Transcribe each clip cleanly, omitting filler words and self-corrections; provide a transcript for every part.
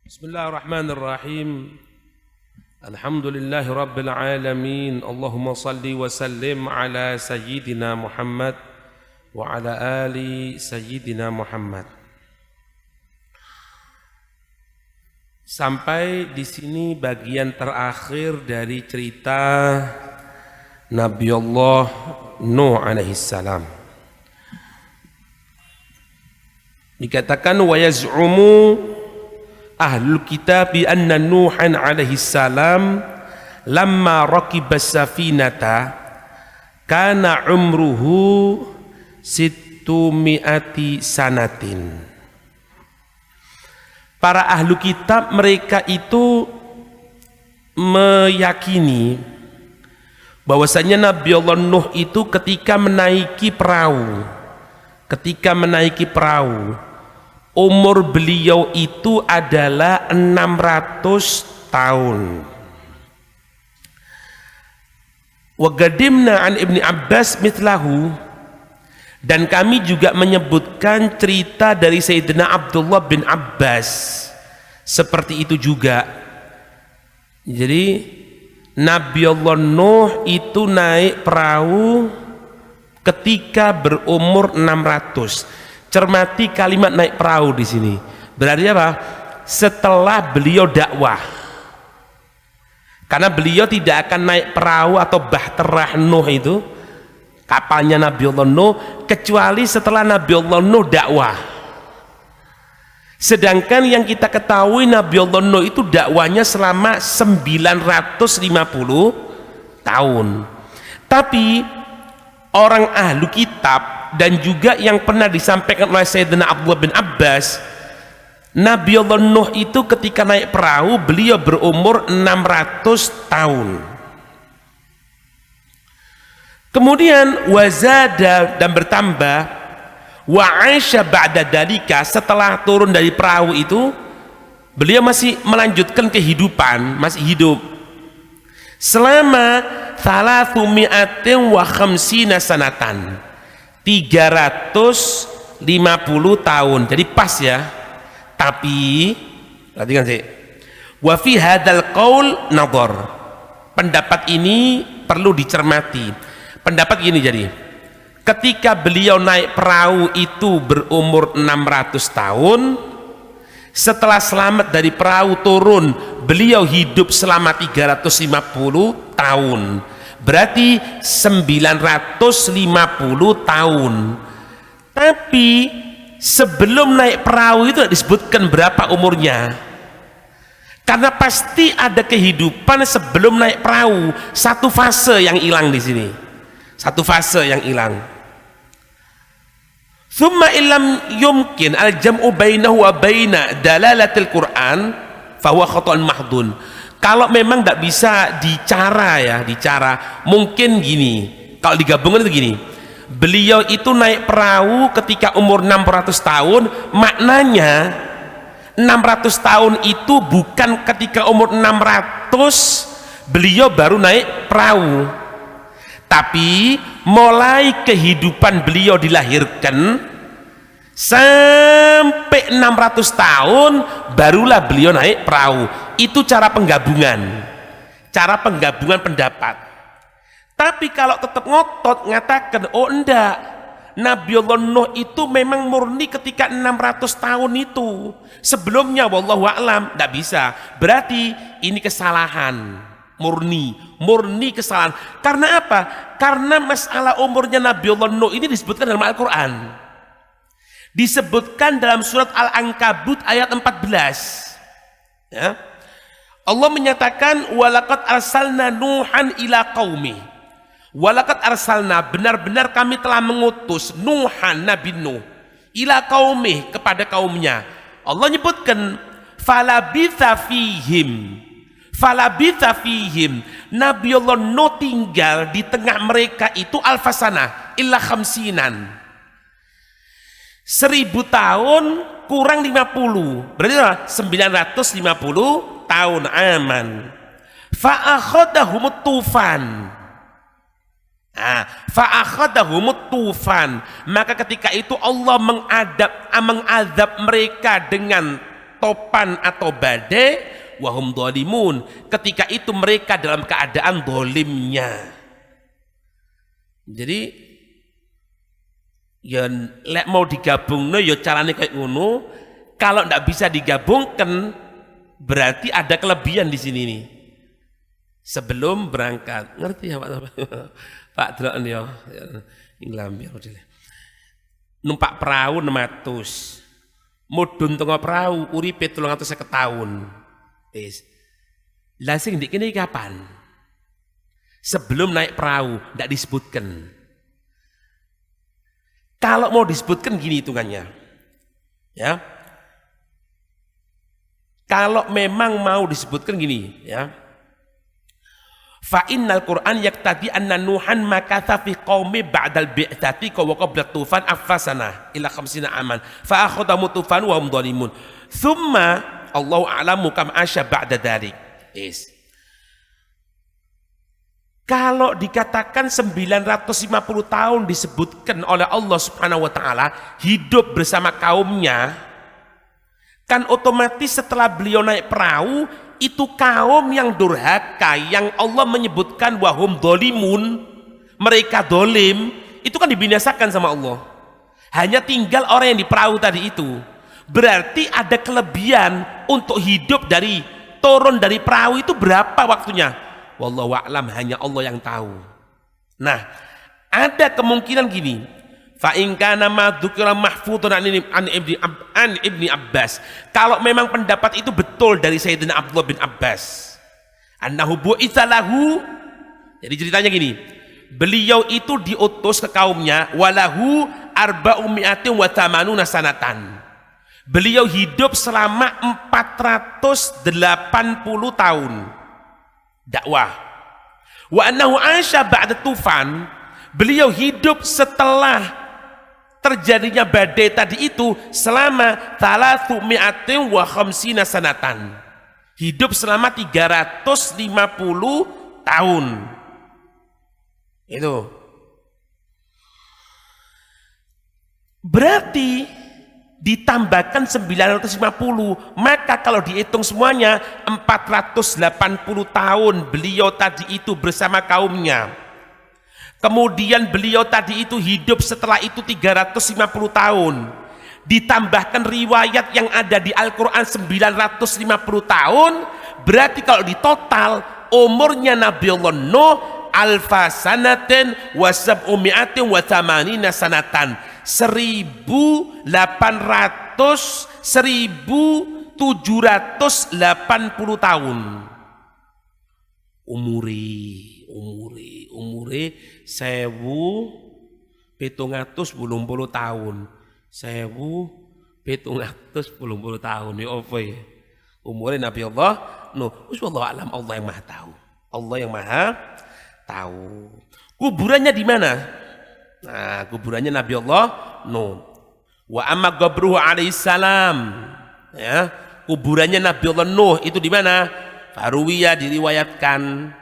Bismillahirrahmanirrahim. Alhamdulillahi rabbil alamin. Allahumma salli wa sallim ala sayyidina Muhammad wa ala ali sayyidina Muhammad. Sampai di sini bagian terakhir dari cerita Nabi Allah Nuh alaihissalam. Dikatakan wa yaz'umu ahlul kitab anna Nuhan alaihi salam lamma raqibas safinata kana umruhu 600 sanatin. Para ahlu kitab mereka itu meyakini bahwasanya Nabi Allah Nuh itu ketika menaiki perahu umur beliau itu adalah 600 tahun. Wa qadimna an Ibni Abbas mithlahu, dan kami juga menyebutkan cerita dari Sayyidina Abdullah bin Abbas seperti itu juga. Jadi Nabi Allah Nuh itu naik perahu ketika berumur 600. Cermati kalimat naik perahu di sini. Berarti apa? Setelah beliau dakwah. Karena beliau tidak akan naik perahu atau bahterah Nuh itu, kapalnya Nabi Allah Nuh, kecuali setelah Nabi Allah Nuh dakwah. Sedangkan yang kita ketahui Nabi Allah Nuh itu dakwanya selama 950 tahun. Tapi orang ahlu kitab dan juga yang pernah disampaikan oleh Sayyidina Abdullah bin Abbas, Nabi Allah Nuh itu ketika naik perahu beliau berumur 600 tahun. Kemudian wazada, dan bertambah, wa aisha ba'da dalika, setelah turun dari perahu itu beliau masih melanjutkan kehidupan, masih hidup selama 350 sanatan, 350 tahun. Jadi pas ya. Tapi perhatikan sih, wa fi hadzal qaul nadhar, pendapat ini perlu dicermati. Pendapat gini, jadi ketika beliau naik perahu itu berumur 600 tahun, setelah selamat dari perahu turun beliau hidup selama 350 tahun, berarti 950 tahun. Tapi sebelum naik perahu itu disebutkan berapa umurnya, karena pasti ada kehidupan sebelum naik perahu. Satu fase yang hilang di sini, satu fase yang hilang. Thumma illam yumkin al-jam'u bainahu wa baina dalalatil Qur'an fahuwa khata'un mahdun. Kalau memang tidak bisa dicara, mungkin gini, kalau digabungkan itu gini, beliau itu naik perahu ketika umur 600 tahun, maknanya 600 tahun itu bukan ketika umur 600 beliau baru naik perahu, tapi mulai kehidupan beliau dilahirkan sampai 600 tahun barulah beliau naik perahu. Itu cara penggabungan pendapat. Tapi kalau tetap ngotot ngatakan, oh enggak, Nabi Allah Nuh itu memang murni ketika 600 tahun itu, sebelumnya wallahu a'lam, enggak bisa. Berarti ini kesalahan, murni kesalahan. Karena apa? Karena masalah umurnya Nabi Allah Nuh ini disebutkan dalam Al-Quran, disebutkan dalam surat Al-Ankabut ayat 14 ya. Allah menyatakan walaqad arsalna Nuhan ila qaumi, walaqad arsalna, benar-benar kami telah mengutus Nuhan, Nabi Nuh, ila qaumi, kepada kaumnya. Allah nyebutkan falabitha fihim, Nabi Allah Nuh tinggal di tengah mereka itu alfasana illa khamsinan, 1000 tahun kurang 50, berarti 950 tahun aman. Fa'akhadahumut tufan, fa'akhadahumut tufan, maka ketika itu Allah mengadab mereka dengan topan atau badai wahum dhalimun, ketika itu mereka dalam keadaan dolimnya. Jadi ya lek mau digabungno ya carane kayak ngono. Kalau ndak bisa digabungkan berarti ada kelebihan di sini nih. Sebelum berangkat, ngerti ya Pak? Pak Dron ya, inglam ya numpak perahu 600, mudhun tengah perahu uripe 350 tahun. Wis. Lah sing ndik kene kapan? Sebelum naik perahu, ndak disebutkan. Kalau mau disebutkan gini hitungannya. Ya. Kalau memang mau disebutkan gini, ya. Fa innal Qur'an yaqtadi anna Nuhan makatha fi qaumi ba'dal bi'tsati wa qabla tufan afasana ila 50 aman fa akhadamu tufan wa hum dhalimun thumma Allahu a'lamu kam asya ba'da dzalik. Yes. Kalau dikatakan 950 tahun disebutkan oleh Allah Subhanahu wa taala hidup bersama kaumnya, kan otomatis setelah beliau naik perahu itu kaum yang durhaka yang Allah menyebutkan wahum dolimun, mereka dolim, itu kan dibinasakan sama Allah. Hanya tinggal orang yang di perahu tadi itu. Berarti ada kelebihan untuk hidup dari turun dari perahu itu berapa waktunya? Wallahu a'lam, hanya Allah yang tahu. Nah, ada kemungkinan gini. Fa in kana ma dzukira mahfudun an ibni Abbas. Kalau memang pendapat itu betul dari Sayyidina Abdullah bin Abbas, annahu bu'itsa lahu. Jadi ceritanya gini, beliau itu diutus ke kaumnya walahu arba'umi'atin wa thamanuna sanatan. Beliau hidup selama 480 tahun dakwah. Wa annahu asya ba'da tufan. Beliau hidup setelah terjadinya badai tadi itu selama 350 sanatan. Hidup selama 350 tahun. Itu. Berarti ditambahkan 950, maka kalau dihitung semuanya 480 tahun beliau tadi itu bersama kaumnya. Kemudian beliau tadi itu hidup setelah itu 350 tahun. Ditambahkan riwayat yang ada di Al-Quran 950 tahun. Berarti kalau ditotal umurnya Nabi Allah Nuh alfa sanatin wa sab'umi'atin wa thamanina sanatan. 1780 tahun. Umure 1780 tahun. 1780 tahun ya apa ya? Umure Nabi Allah Nuh. Wallahu a'lam, Allah yang Maha tahu. Allah yang Maha tahu. Kuburannya di mana? Nah, kuburannya Nabi Allah Nuh. Wa amma qabruhu alaihi salam. Ya, kuburannya Nabi Allah Nuh itu di mana? Faruwiya diriwayatkan,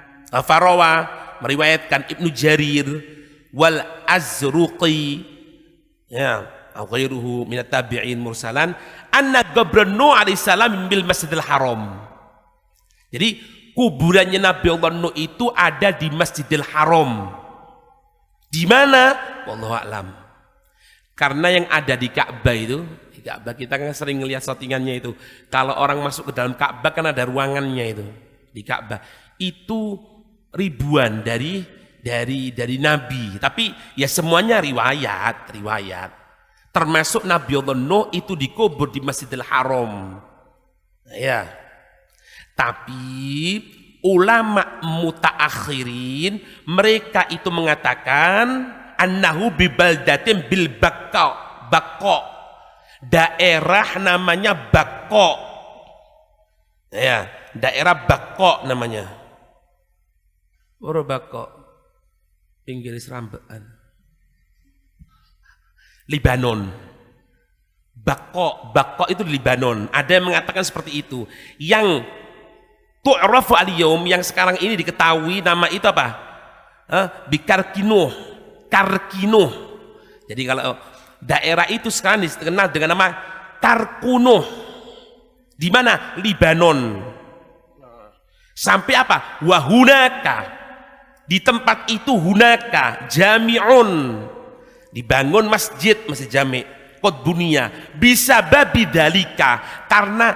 Farawa meriwayatkan Ibnu Jarir wal Azruqi, ya, ghairuhu minat tabi'in mursalan anna qabran Nuh alaihi salam bil Masjidil Haram. Jadi kuburannya Nabi Allah Nuh itu ada di Masjidil Haram. Di mana? Wallahu a'lam. Karena yang ada di Ka'bah itu, di Ka'bah kita kan sering ngelihat settingannya itu. Kalau orang masuk ke dalam Ka'bah kan ada ruangannya itu di Ka'bah. Itu ribuan dari Nabi. Tapi ya semuanya riwayat. Termasuk Nabi Allah Nuh itu dikubur di Masjidil Haram. Ya. Tapi ulama mutaakhirin mereka itu mengatakan annahu bibaldatin bil Baqqa. Daerah namanya Baqqa. Ya, daerah Baqqa namanya. Ora Baqqa. Pinggir Serambean. Libanon. Baqqa itu di Libanon. Ada yang mengatakan seperti itu. Yang tu'rafu al-yawm yang sekarang ini diketahui nama itu apa? Bikarkinuh. Karkinuh. Jadi kalau daerah itu sekarang dikenal dengan nama Karkunuh. Di mana? Libanon. Sampai apa? Wahunaka. Di tempat itu hunaka jami'un. Dibangun masjid jami'. Qad dunia bisa babi dalika, karena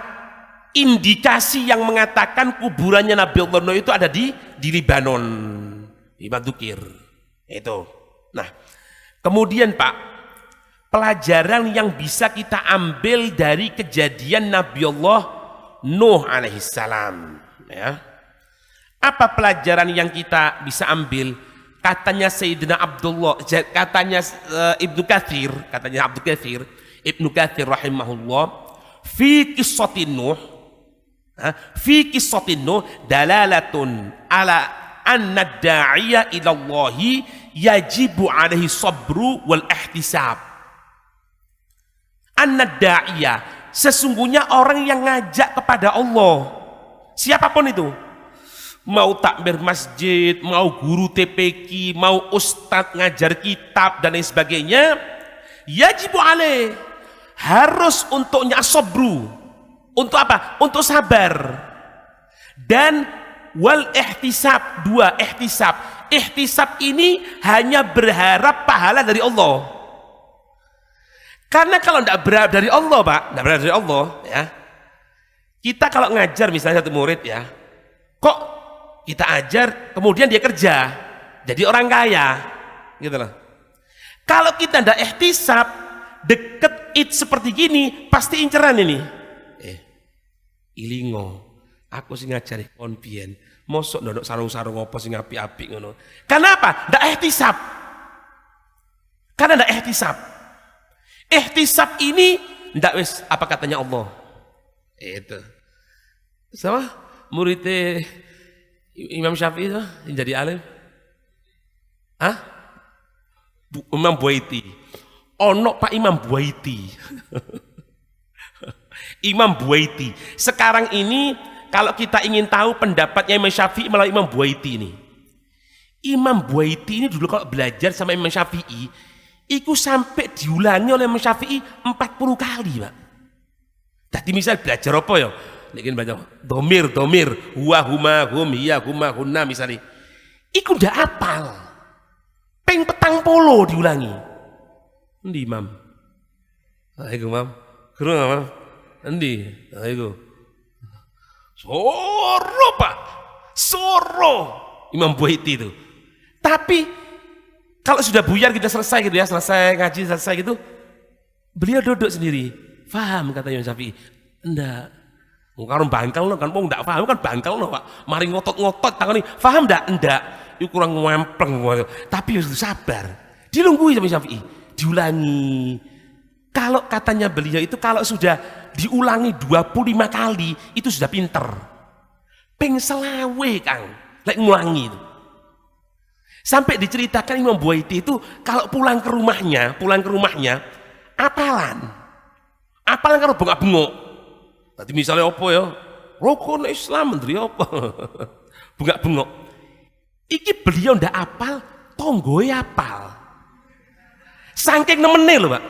indikasi yang mengatakan kuburannya Nabi Allah Nuh itu ada di Libanon, di Madukir itu. Nah, kemudian Pak, pelajaran yang bisa kita ambil dari kejadian Nabi Allah Nuh alaihissalam, ya. Apa pelajaran yang kita bisa ambil? Katanya Sayyidina Abdullah, katanya Ibnu Katsir rahimahullah, fi qissatin Nuh, fi qissatin Nuh dalalatun ala anna ad-da'iya ila Allah yajibu alaihi sabru wal ihtisab. Anna ad-da'iya, sesungguhnya orang yang ngajak kepada Allah, siapapun itu, mau takbir masjid, mau guru TPQ, mau ustadz ngajar kitab dan lain sebagainya, yajibu alaih, harus untuknya sabru. Untuk apa? Untuk sabar. Dan wal ihtisab, dua ihtisab. Ihtisab ini hanya berharap pahala dari Allah. Karena kalau tidak berharap dari Allah, Pak, tidak berharap dari Allah, ya. Kita kalau ngajar misalnya satu murid, ya, kok kita ajar, kemudian dia kerja, jadi orang kaya, gitu loh. Kalau kita tidak ihtisab, deket seperti gini, pasti inceran ini. Ilingo, aku sih ngajari konpien, mosok ndodok sarung-sarung apa sing apik-apik ngono. Kenapa? Ndak ihtisab. Karena ndak ihtisab. Ihtisab ini ndak wis apa katanya Allah. Itu. Sama muridnya Imam Syafi'i itu yang jadi alim. Hah? Imam Buaiti. Ono Pak Imam Buaiti. Imam Buaiti. Sekarang ini kalau kita ingin tahu pendapatnya Imam Syafi'i melalui Imam Buaiti ini. Imam Buaiti ini dulu kalau belajar sama Imam Syafi'i, itu sampai diulangi oleh Imam Syafi'i 40 kali, Pak. Tadi misal belajar apa ya? Ini baca domir, huwa, huma, hum, hiya, huma, hunna misalnya. Iku ndak apal. Peng petang polo diulangi. Endi Imam? Iku Imam. Guru Imam. Endi? Iku. Soro Pak. Soro Imam Buaiti itu. Tapi kalau sudah buyar kita selesai gitu ya, selesai ngaji selesai gitu, beliau duduk sendiri. Faham kata Imam Syafi'i? Enggak. Kalau bangkel lo kan, nggak paham kan bangkel lo Pak. Mari ngotot-ngotot tangan ini, paham enggak? Itu kurang ngempleng. Tapi harus sabar. Dilunggui sama Syafi'i, diulangi. Kalau katanya beliau itu kalau sudah diulangi 25 kali itu sudah pinter. Peng selawe Kang, lek ngulangi itu. Sampai diceritakan Imam Buaiti itu kalau pulang ke rumahnya, apalan kalau bengak-bengok. Tadi misalnya apa ya? Rukun Islam menteri apa? Bengak-bengok. Iki beliau ndak apal, tonggoe apal. Saking nemene lho, Pak.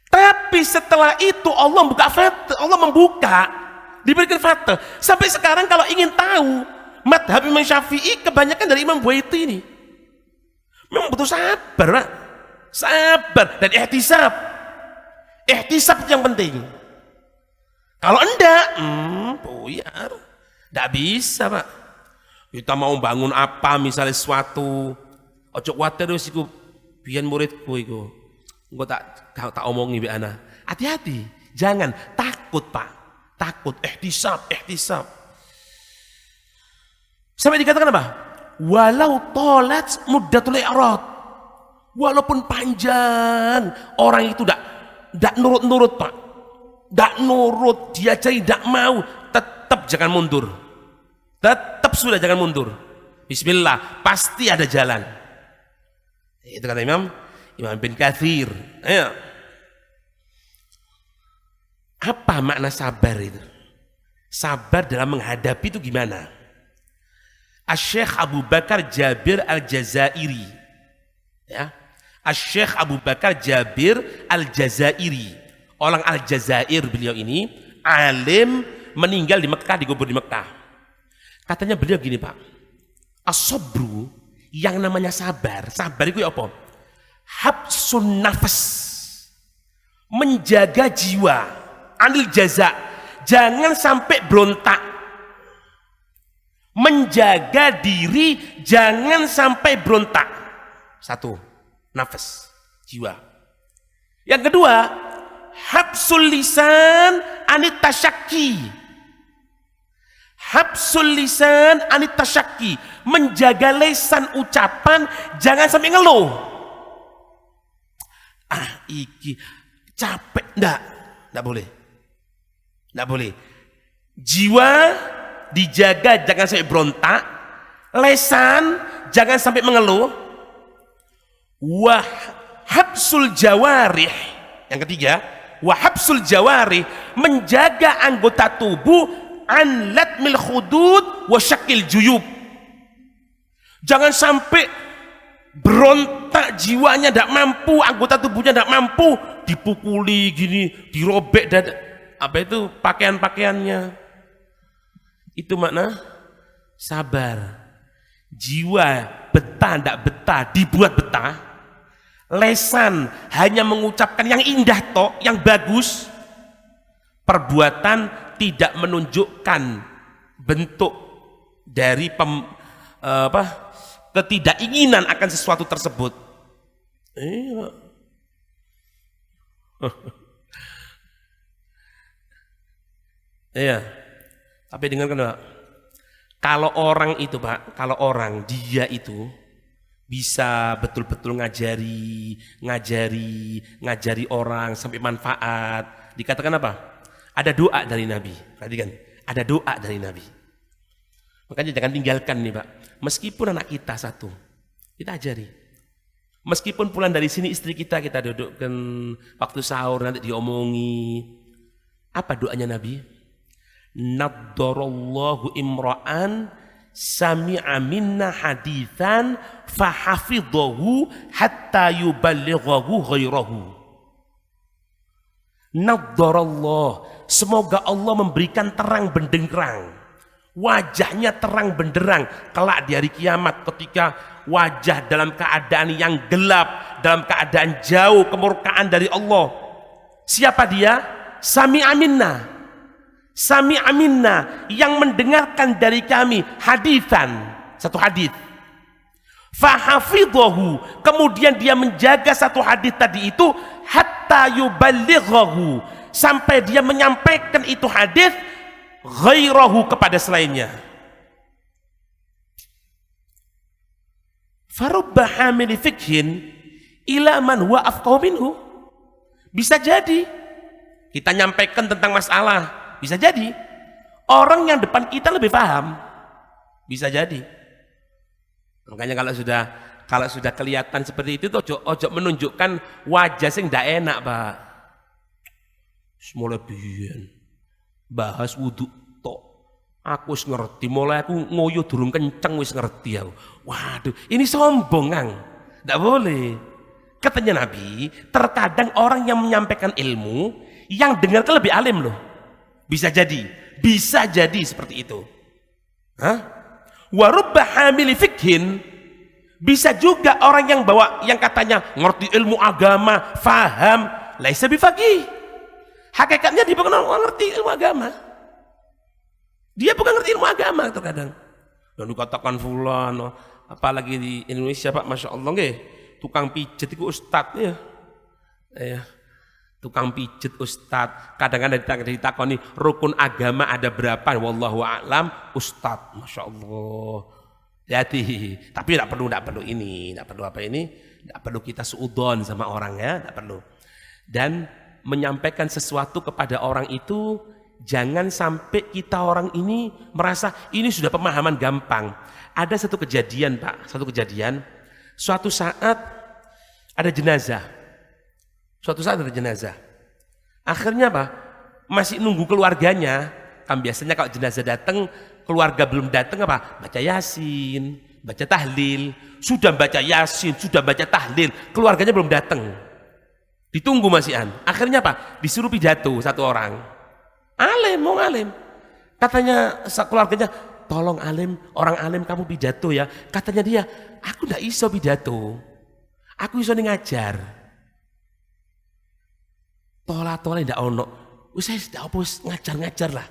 Tapi setelah itu Allah membuka, diberikan fatah. Sampai sekarang kalau ingin tahu madhab Imam Syafi'i kebanyakan dari Imam Buaiti ini. Memang butuh sabar, Pak. Sabar dan ihtisab. Ihtisab yang penting. Kalau enggak, buyar. Enggak bisa, Pak. Kita mau bangun apa misalnya sesuatu, ojo kuwatir wis iku biyen muridku iku. Engko tak omongi mbek ana. Hati-hati, jangan takut, Pak. Takut, ihtisab. Sampai dikatakan apa? Walau tolat muddatul i'rad. Walaupun panjang, orang itu enggak nurut-nurut, Pak. Tidak nurut, diajari tidak mau, tetap jangan mundur. Tetap sudah jangan mundur. Bismillah, pasti ada jalan. Itu kata Imam bin Katsir. Ayo. Apa makna sabar itu? Sabar dalam menghadapi itu gimana? Asy-Syaikh Abu Bakar Jabir Al-Jazairi. Ya. Asy-Syaikh Abu Bakar Jabir Al-Jazairi. Orang Aljazair beliau ini alim meninggal di Mekah, dikubur di Mekah. Katanya beliau gini Pak, as-sabru, yang namanya sabar itu apa? Habsun nafas, menjaga jiwa, anil jaza, jangan sampai berontak, menjaga diri jangan sampai berontak. Satu, nafas, jiwa. Yang kedua, habsul lisan anit tasyakki. Habsul lisan anit tasyakki, menjaga lisan ucapan jangan sampai ngeluh. Iki capek, enggak boleh. Jiwa dijaga jangan sampai berontak, lisan jangan sampai mengeluh. Wah habsul jawarih, yang ketiga, wa habsul jawarih, menjaga anggota tubuh an latmil khudud wa syakil juyub. Jangan sampai berontak, jiwanya tidak mampu, anggota tubuhnya tidak mampu, dipukuli gini, dirobek dan apa itu pakaian-pakaiannya. Itu makna sabar. Jiwa betah tidak betah, dibuat betah. Lesan hanya mengucapkan yang indah tok, yang bagus. Perbuatan tidak menunjukkan bentuk dari ketidakinginan akan sesuatu tersebut. Iya. Tapi dengarkan Pak, kalau orang itu Pak, dia itu bisa betul-betul ngajari orang sampai manfaat, dikatakan apa? Ada doa dari Nabi. Perhatikan, ada doa dari Nabi. Makanya jangan tinggalkan nih Pak. Meskipun anak kita satu, kita ajari. Meskipun pulang dari sini istri kita dudukkan waktu sahur nanti diomongi. Apa doanya Nabi? Naddarallahu imra'an sami'a minna hadithan fahafidhahu hatta yuballighahu ghairahu. Naddarallah, semoga Allah memberikan terang benderang, wajahnya terang benderang kelak di hari kiamat, ketika wajah dalam keadaan yang gelap, dalam keadaan jauh kemurkaan dari Allah. Siapa dia? Sami'a minna, yang mendengarkan dari kami hadithan, satu hadis. Fahafidhahu, kemudian dia menjaga satu hadis tadi itu hatta yuballighahu, sampai dia menyampaikan itu hadis ghairahu, kepada selainnya. Farubba hamili fikhin ila man huwa afqahu minhu. Bisa jadi kita nyampaikan tentang masalah, bisa jadi orang yang depan kita lebih paham, bisa jadi. Makanya kalau sudah kelihatan seperti itu tuh ojo menunjukkan wajah sing ndak enak Pak. Mulai biyen bahas wudu tok, aku wis ngerti, mulai aku ngoyo durung kenceng wis ngerti aku. Waduh, ini sombong Kang, ndak boleh. Katanya Nabi, terkadang orang yang menyampaikan ilmu yang dengarkan lebih alim loh. Bisa jadi seperti itu. Warubba hamili fikhin, bisa juga orang yang katanya ngerti ilmu agama, faham, laisa bifaqih. Hakikatnya dia bukan orang ngerti ilmu agama. Dia bukan ngerti ilmu agama terkadang. Lalu katakan fulan, apalagi di Indonesia Pak, Masya Allah nggih, tukang pijet itu ustadz ya. Tukang pijet ustadz, kadang-kadang ditakoni rukun agama ada berapa, wallahu a'lam, ustadz, Masya Allah. Jadi, tapi tidak perlu kita suudon sama orang ya, tidak perlu. Dan menyampaikan sesuatu kepada orang itu, jangan sampai kita orang ini merasa ini sudah pemahaman gampang. Ada satu kejadian Pak, suatu saat ada jenazah. Akhirnya apa? Masih nunggu keluarganya. Kan biasanya kalau jenazah datang, keluarga belum datang apa? Baca Yasin, baca tahlil. Sudah baca Yasin, sudah baca tahlil, keluarganya belum datang. Ditunggu masihan. Akhirnya apa? Disuruh pidato satu orang. Alim, mau alim. Katanya sekeluarganya, tolong alim, orang alim kamu pidato ya. Katanya dia, aku ndak iso pidato. Aku iso ngajar. Tola-tola ndak ono. Wis ndak apa ngajar-ngajar lah.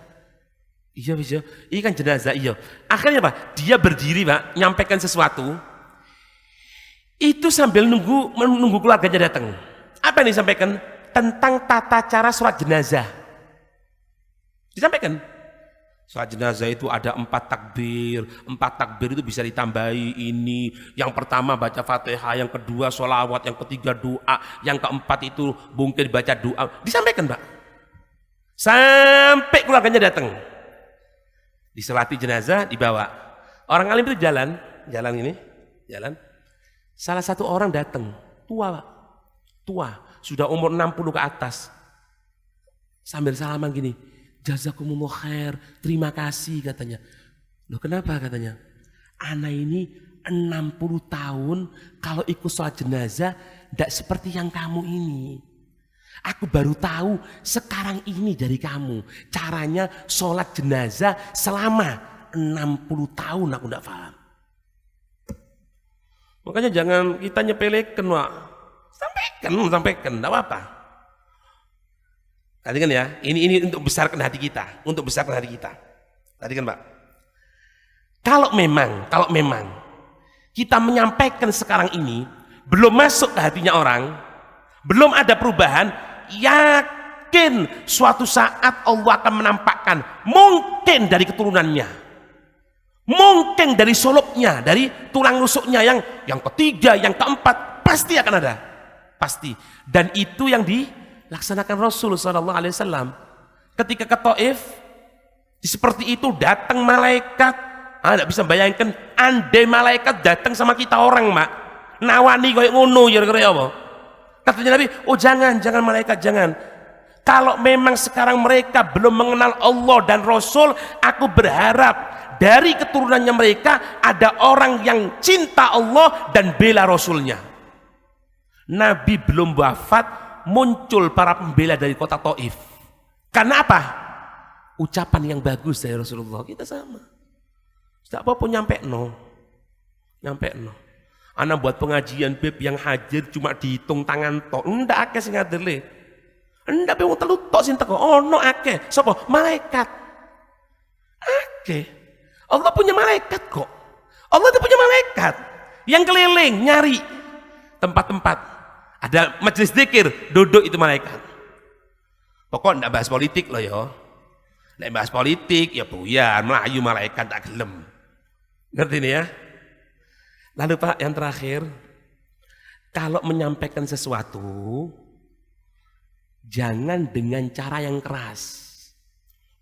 Iya bisa. Ini kan jenazah iya. Akhirnya Pak, dia berdiri Pak, nyampaikan sesuatu. Itu sambil nunggu keluarganya datang. Apa yang disampaikan? Tentang tata cara sholat jenazah. Disampaikan. Sholat jenazah itu ada 4 takbir. 4 takbir itu bisa ditambahi ini. Yang pertama baca Fatihah, yang kedua sholawat, yang ketiga doa, yang keempat itu mungkin baca doa. Disampaikan Pak. Sampai keluarganya datang. Disolati jenazah, dibawa. Orang alim itu jalan ini. Salah satu orang datang, tua Pak. Tua, sudah umur 60 ke atas. Sambil salaman gini, jazakumullah khair, terima kasih katanya. Loh kenapa katanya? Ana ini 60 tahun kalau ikut sholat jenazah tidak seperti yang kamu ini. Aku baru tahu sekarang ini dari kamu caranya sholat jenazah selama 60 tahun aku tidak paham. Makanya jangan kita nyepelekan Wak. Sampaikan, tidak apa-apa. Tadi kan ya, ini untuk besarkan hati kita, Tadi kan Pak. Kalau memang kita menyampaikan sekarang ini belum masuk ke hatinya orang, belum ada perubahan, yakin suatu saat Allah akan menampakkan, mungkin dari keturunannya, mungkin dari solopnya, dari tulang rusuknya yang ketiga, yang keempat, pasti akan ada. Pasti. Dan itu yang dilaksanakan Rasul SAW. Ketika ke Taif, seperti itu datang malaikat. Tidak bisa bayangkan, andai malaikat datang sama kita orang Mak, nawani kayak ngono ya apa? Katanya Nabi, oh jangan malaikat, jangan. Kalau memang sekarang mereka belum mengenal Allah dan Rasul, aku berharap dari keturunannya mereka ada orang yang cinta Allah dan bela Rasulnya. Nabi belum wafat, muncul para pembela dari kota Taif. Karena apa? Ucapan yang bagus dari Rasulullah. Kita sama. Tidak apa-apa nyampe no. Anak buat pengajian beb yang hadir cuma dihitung tangan tok. Ndak akeh sing ngadele. Ndak pe wong telu tok sing teko. Ono akeh. Sapa? Malaikat. Akeh. Allah punya malaikat kok. Allah itu punya malaikat yang keliling nyari tempat-tempat. Ada majelis zikir, duduk itu malaikat. Pokok ndak bahas politik loh ya. Ndak bahas politik ya buyar, melayu malaikat tak gelem. Ngerti nih ya? Lalu Pak, yang terakhir, kalau menyampaikan sesuatu jangan dengan cara yang keras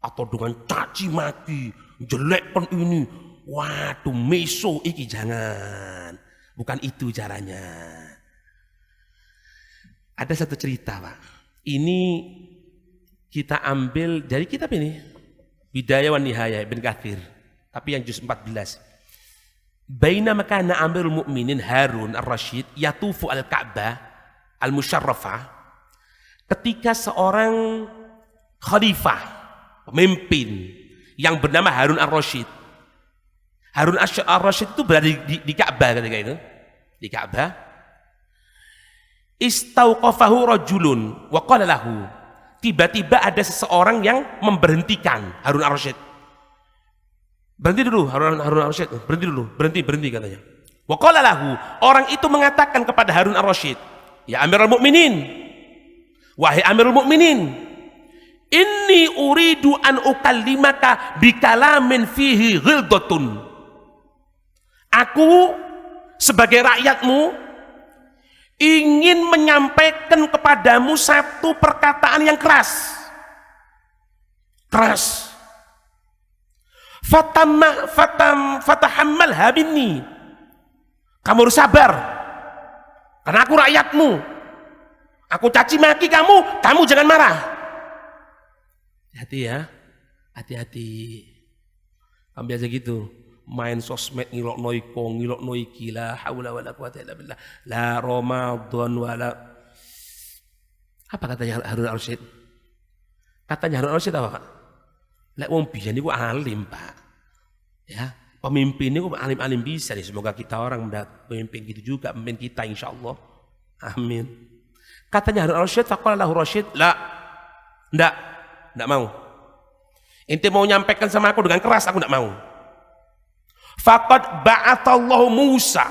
atau dengan caci maki, jelekkan ini, waduh meso iki, jangan. Bukan itu caranya. Ada satu cerita Pak. Ini kita ambil dari kitab ini, Bidayah wan Nihayah Ibn Katsir, tapi yang juz 14. Bainama kana Amirul Mukminin Harun Ar-Rasyid yatufu al-Ka'bah al-Musyarrafah, ketika seorang khalifah, pemimpin yang bernama Harun Ar-Rasyid. Harun Ar-Rasyid itu berada di Ka'bah ketika itu, di Ka'bah. Istauqafahu rajulun wa qala lahu, tiba-tiba ada seseorang yang memberhentikan Harun Ar-Rasyid. Berhenti dulu Harun Ar-Rasyid, berhenti katanya. Wa qala lahu, orang itu mengatakan kepada Harun Ar-Rasyid, ya Amirul Mukminin, wahai Amirul Mukminin, inni uridu an ukallimaka bikalamin fihi ghildatun. Aku sebagai rakyatmu ingin menyampaikan kepadamu satu perkataan yang keras. Fatahammalha minni. Kamu harus sabar. Karena aku rakyatmu. Aku caci maki kamu jangan marah. Hati-hati ya. Hati-hati. Kamu biasa gitu. Main sosmed ngilokno iko, ngilokno iki, la haula wala quwata illa billah, la Ramadan wala. Apa katanya Harun Ar-Rasyid? Katanya Harun Ar-Rasyid apa, Pak? Lek wong biyen niku alim, Pak. Ya, pemimpin niku alim-alim bisa nih. Semoga kita orang pemimpin gitu juga, pemimpin kita insyaallah. Amin. Katanya Harun Ar-Rasyid, faqala lahu Rasyid, "La. Ndak mau. Ente mau nyampaikan sama aku dengan keras, aku ndak mau. Faqad ba'athallahu Musa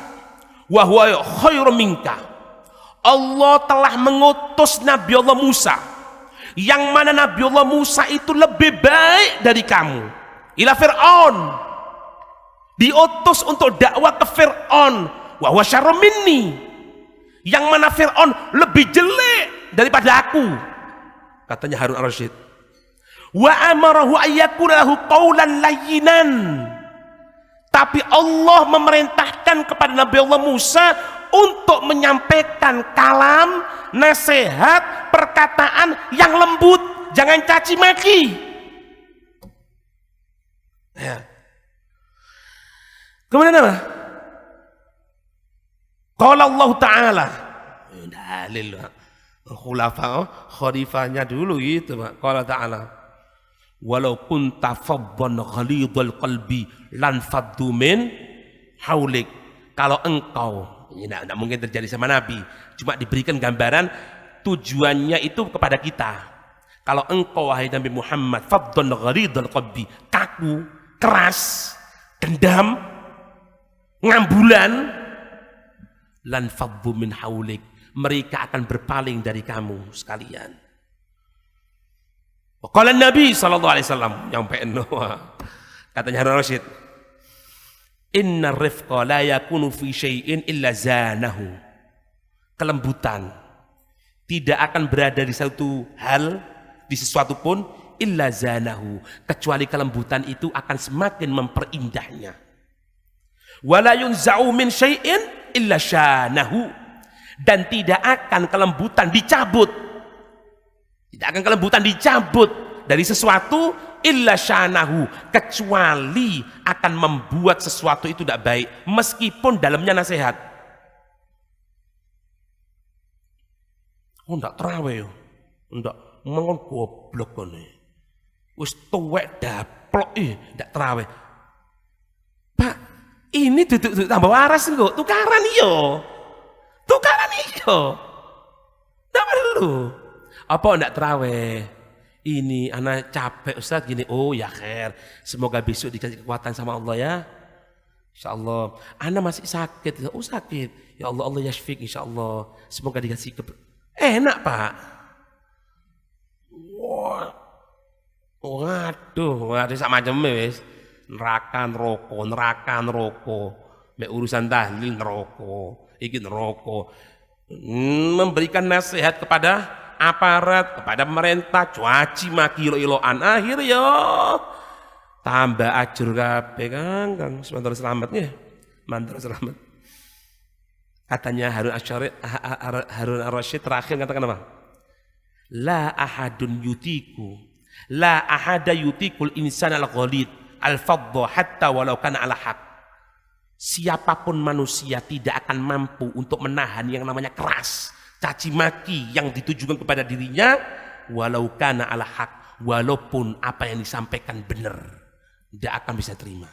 wa huwa khairum minka." Allah telah mengutus Nabi Allah Musa, yang mana Nabi Allah Musa itu lebih baik dari kamu. Ila Fir'aun, diutus untuk dakwah ke Fir'aun. Wa huwa syarrun minni, yang mana Fir'aun lebih jelek daripada aku. Katanya Harun Ar-Rasyid. Wa amarahu ayyakuna lahu qawlan layyinan, tapi Allah memerintahkan kepada Nabi Allah Musa untuk menyampaikan kalam, nasihat, perkataan yang lembut, jangan caci maki. Ya. Kemudian apa? Qala Allah Ta'ala, dalil khulafa, khalifahnya dulu gitu, Pak. Qala Ta'ala, walau kunta faddan ghalidhal qalbi lan faddu min haulik. Kalau engkau, ini tidak mungkin terjadi sama Nabi, cuma diberikan gambaran tujuannya itu kepada kita. Kalau engkau wahai Nabi Muhammad faddan ghalidhal qalbi, kaku, keras, dendam, ngambulan, lan faddu min haulik, mereka akan berpaling dari kamu sekalian. Qala Nabi sallallahu alaihi wasallam, nyampein katanya Harun Ar-Rasyid, inna rifqa la yakunu fi syai'in illa zanahu. Kelembutan tidak akan berada di satu hal, di sesuatu pun, illa zanahu, kecuali kelembutan itu akan semakin memperindahnya. Wala yunza'u min syai'in illa syanahu, dan tidak akan kelembutan dicabut, tidak akan kelembutan dicabut dari sesuatu illa syanahu, kecuali akan membuat sesuatu itu tidak baik meskipun dalamnya nasihat. Oh ndak terawih, ndak ngomong goblok kene, wis tuwek daplok ndak terawih. Pak, ini duduk tambah waras kok, tukaran iyo, ndak perlu. Apa ndak terawih? Ini anak capek Ustaz gini. Oh ya khair, semoga besok dikasih kekuatan sama Allah ya. Insyaallah. Anak masih sakit. Oh sakit. Ya Allah, Allah yashfik insyaallah. Semoga dikasih enak Pak. Wah. Waduh, sama macam wis. Neraka neraka. Mek urusan tahlil neraka. Iki neraka. Memberikan nasihat kepada aparat, kepada pemerintah, cuaci maki ilo-iloan, akhir ya tambah ajur kabeh Kang semantar selamatnya, mantar selamat. Katanya Harun Ar-Rasyid terakhir katakan apa? La ahada yutikul insan al-ghalid al-fadda hatta walau kana ala haq. Siapapun manusia tidak akan mampu untuk menahan yang namanya keras, caci maki yang ditujukan kepada dirinya, walau kana ala haq, walaupun apa yang disampaikan benar, tidak akan bisa terima.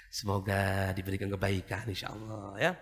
Semoga diberikan kebaikan insyaallah ya.